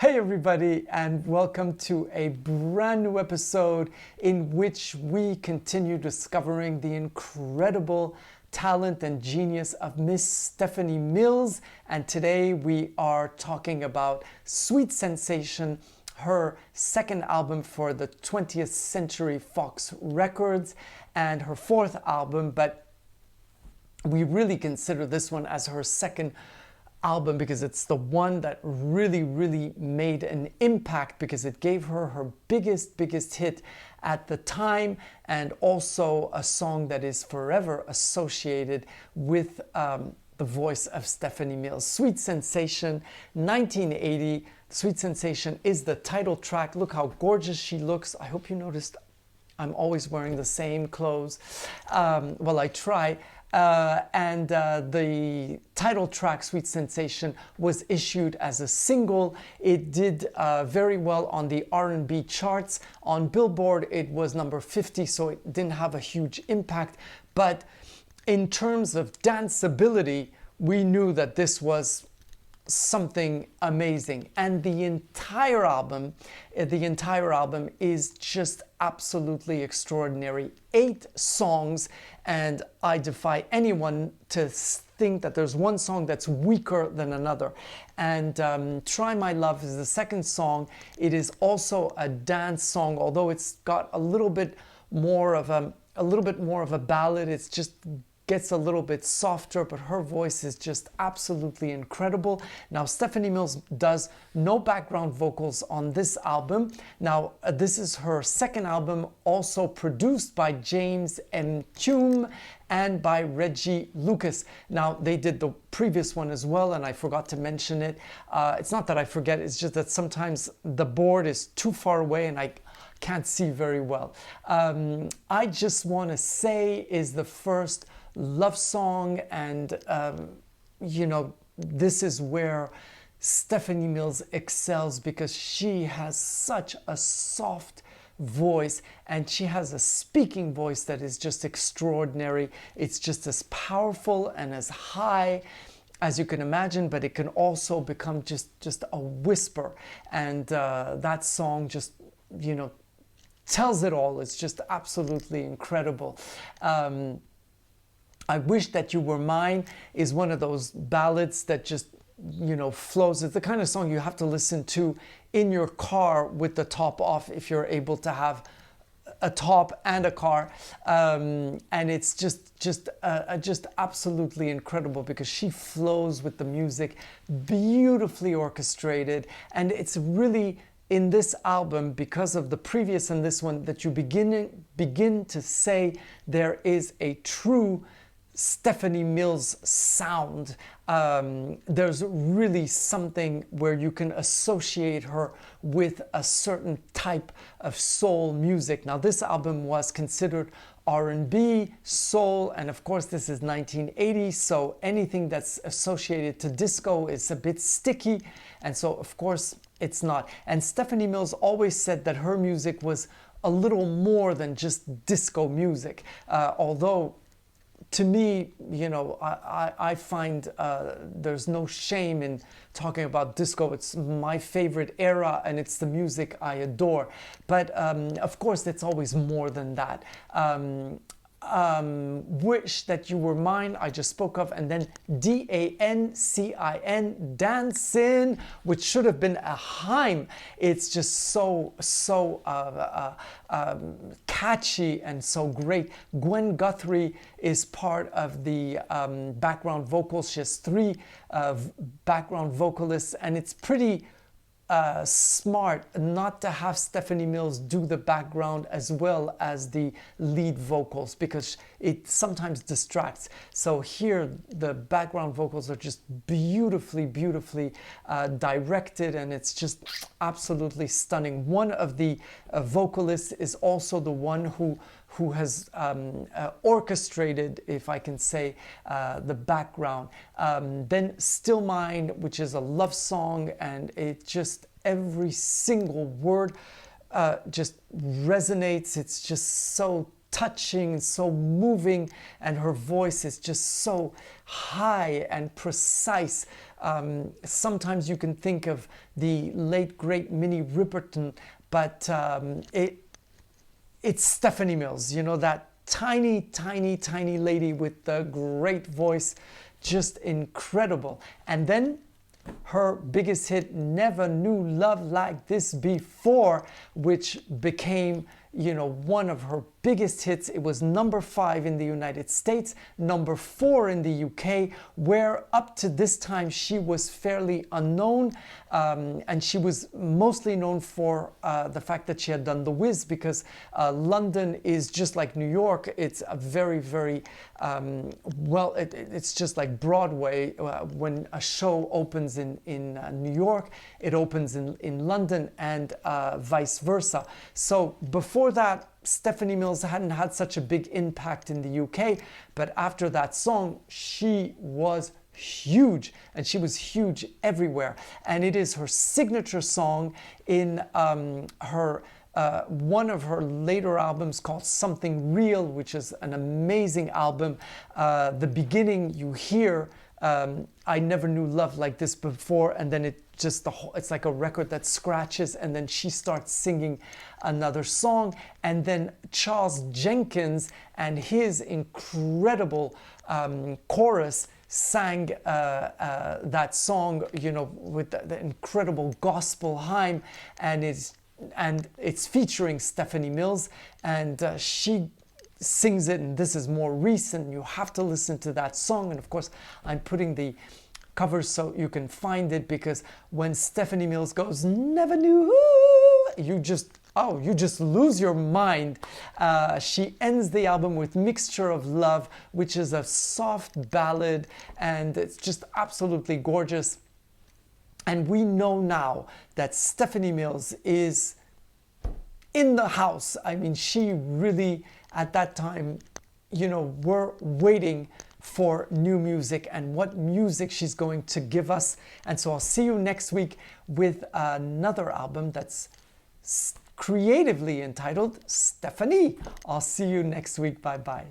Hey everybody, and welcome to a brand new episode in which we continue discovering the incredible talent and genius of Miss Stephanie Mills. And today we are talking about Sweet Sensation, her second album for the 20th Century Fox Records and her fourth album, but we really consider this one as her second album because it's the one that really made an impact, because it gave her her biggest hit at the time, and also a song that is forever associated with the voice of Stephanie Mills. Sweet Sensation, 1980. Sweet Sensation is the title track. Look how gorgeous she looks. I hope you noticed I'm always wearing the same clothes. Well, I try. The title track, Sweet Sensation, was issued as a single. It did very well on the R&B charts. On Billboard, it was number 50, so it didn't have a huge impact. But in terms of danceability, we knew that this was something amazing, and the entire album is just absolutely extraordinary. 8 songs, and I defy anyone to think that there's one song that's weaker than another. And Try My Love is the second song. It is also a dance song, although it's got a little bit more of a ballad. It's just gets a little bit softer, but her voice is just absolutely incredible. Now, Stephanie Mills does no background vocals on this album. Now, this is her second album, also produced by James M. Hume and by Reggie Lucas. Now, they did the previous one as well, and I forgot to mention it. It's not that I forget, it's just that sometimes the board is too far away and I can't see very well. I Just Want to Say is the first love song, and this is where Stephanie Mills excels, because she has such a soft voice and she has a speaking voice that is just extraordinary. It's just as powerful and as high as you can imagine, but it can also become just a whisper, and that song just tells it all. It's just absolutely incredible. I Wish That You Were Mine is one of those ballads that just, flows. It's the kind of song you have to listen to in your car with the top off, if you're able to have a top and a car. And it's just absolutely incredible, because she flows with the music, beautifully orchestrated. And it's really in this album, because of the previous and this one, that you begin to say there is a true Stephanie Mills sound. There's really something where you can associate her with a certain type of soul music. Now, this album was considered R&B, soul, and of course this is 1980, so anything that's associated to disco is a bit sticky, and so of course it's not. And Stephanie Mills always said that her music was a little more than just disco music, although to me, I find there's no shame in talking about disco. It's my favorite era, and it's the music I adore. But of course, it's always more than that. Wish That You Were Mine, I just spoke of, and then Dancin, Dancin, which should have been a hymn. It's just so catchy and so great. Gwen Guthrie is part of the background vocals. She has 3 background vocalists, and it's pretty smart not to have Stephanie Mills do the background as well as the lead vocals, because it sometimes distracts. So here the background vocals are just beautifully directed, and it's just absolutely stunning. One of the vocalists is also the one who has orchestrated, if I can say, the background. Then Still Mine, which is a love song, and it just, every single word just resonates. It's just so touching, so moving, and her voice is just so high and precise. Sometimes you can think of the late great Minnie Riperton, but it's Stephanie Mills, you know, that tiny, tiny, tiny lady with the great voice, just incredible. And then her biggest hit, Never Knew Love Like This Before, which became, you know, one of her biggest hits. It was number 5 in the United States, number 4 in the UK, where up to this time she was fairly unknown, and she was mostly known for the fact that she had done The Wiz, because London is just like New York. It's a very, very well, it's just like Broadway. When a show opens in New York, it opens in London, and vice versa. So before that, Stephanie Mills hadn't had such a big impact in the UK, but after that song, she was huge, and she was huge everywhere. And it is her signature song in her one of her later albums called Something Real, which is an amazing album. The beginning, you hear I Never Knew Love Like This Before, and then it's like a record that scratches, and then she starts singing another song, and then Charles Jenkins and his incredible chorus sang that song, you know, with the incredible gospel hymn, and it's featuring Stephanie Mills, and she sings it, and this is more recent. You have to listen to that song, and of course I'm putting the covers so you can find it, because when Stephanie Mills goes never knew, you just lose your mind. She ends the album with Mixture of Love, which is a soft ballad, and it's just absolutely gorgeous. And we know now that Stephanie Mills is in the house. I mean, she really, at that time, you know, we're waiting for new music and what music she's going to give us. And so I'll see you next week with another album that's creatively entitled Stephanie. I'll see you next week. Bye bye.